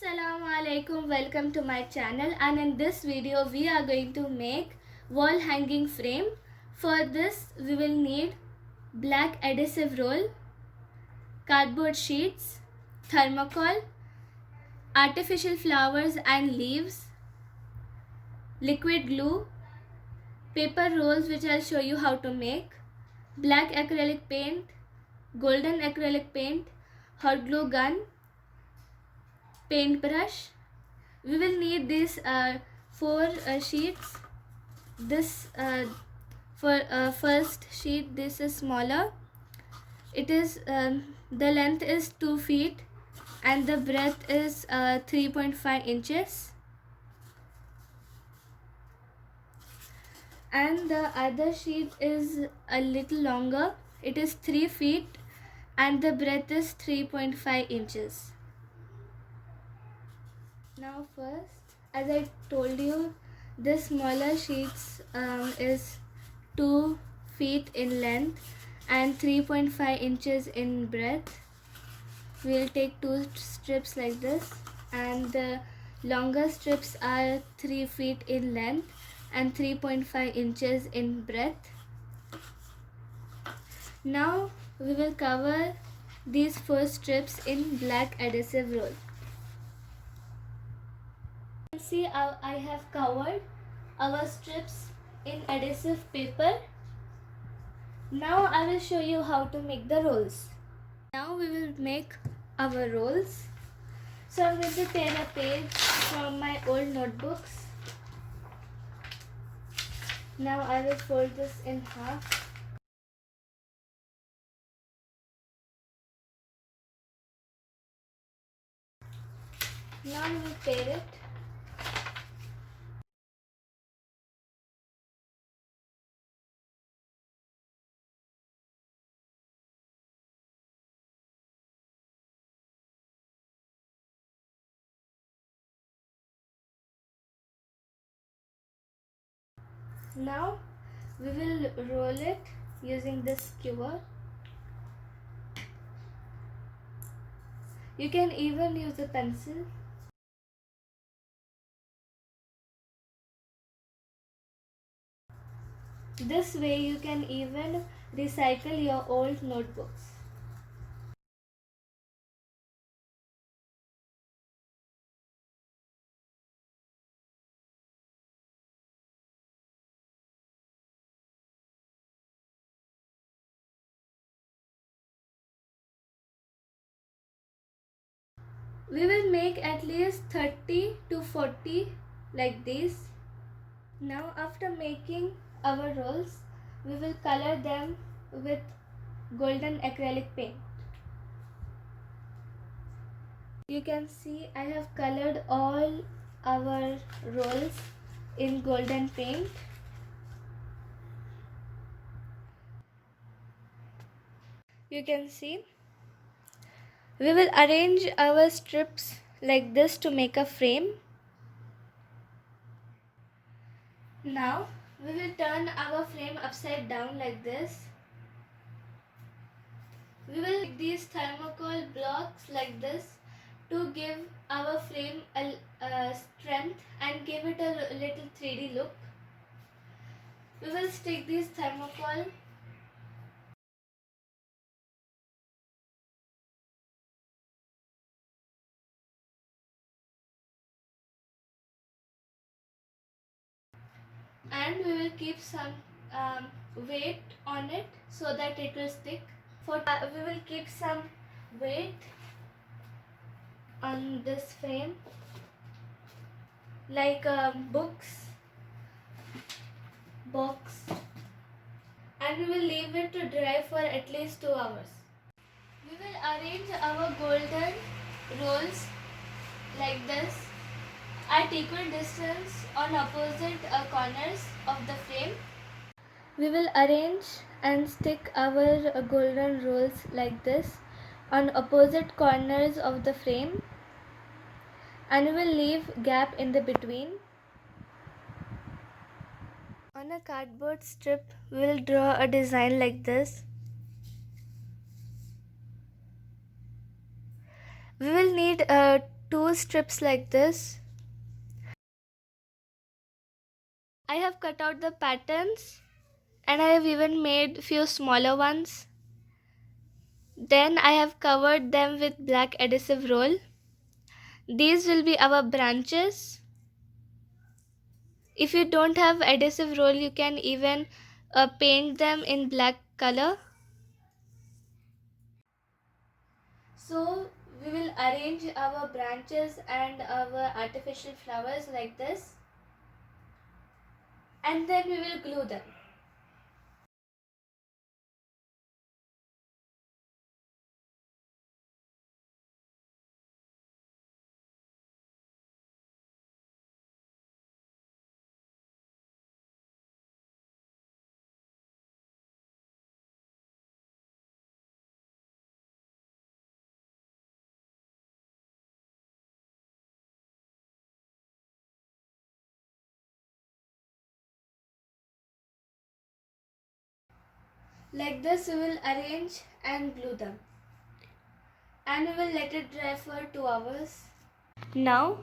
Assalamu alaikum, welcome to my channel, and in this video we are going to make wall hanging frame. For this we will need black adhesive roll, cardboard sheets, thermocol, artificial flowers and leaves, liquid glue, paper rolls which I'll show you how to make, black acrylic paint, golden acrylic paint, hot glue gun, paintbrush. We will need these four sheets. This for first sheet, this is smaller. It is the length is 2 feet and the breadth is 3.5 inches, and the other sheet is a little longer. It is 3 feet and the breadth is 3.5 inches. Now first, as I told you, this smaller sheets is 2 feet in length and 3.5 inches in breadth. We'll take 2 strips like this, and the longer strips are 3 feet in length and 3.5 inches in breadth. Now we will cover these 4 strips in black adhesive roll. See, I have covered our strips in adhesive paper. Now I will show you how to make the rolls. Now we will make our rolls. So I'm going to tear a page from my old notebooks. Now I will fold this in half. Now we will tear it. Now we will roll it using this skewer. You can even use a pencil. This way you can even recycle your old notebooks. We will make at least 30 to 40 like this. Now after making our rolls, we will color them with golden acrylic paint. You can see I have colored all our rolls in golden paint. You can see we will arrange our strips like this to make a frame. Now we will turn our frame upside down like this. We will make these thermocol blocks like this to give our frame a strength and give it a little 3D look. We will stick these thermocol and we will keep some weight on it so that it will stick. We will keep some weight on this frame like books, box, and we will leave it to dry for at least 2 hours. We will arrange our golden rolls like this at equal distance on opposite corners of the frame. We will arrange and stick our golden rolls like this on opposite corners of the frame, and we will leave gap in the between. On a cardboard strip, we will draw a design like this. We will need two strips like this. I have cut out the patterns and I have even made few smaller ones. Then I have covered them with black adhesive roll. These will be our branches. If you don't have adhesive roll, you can even paint them in black color. So we will arrange our branches and our artificial flowers like this, and then we will glue them. Like this we will arrange and glue them, and we will let it dry for 2 hours. Now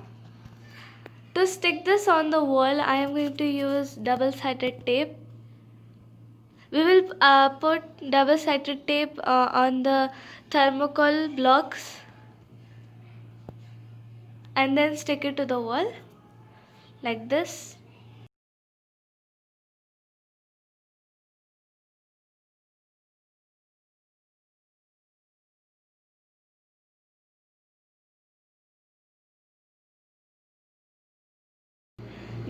to stick this on the wall, I am going to use double-sided tape. We will put double-sided tape on the thermocol blocks and then stick it to the wall like this.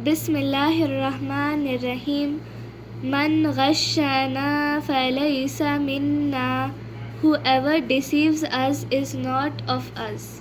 Bismillahirrahmanirrahim. Man ghashana falaysa minna. Whoever deceives us is not of us.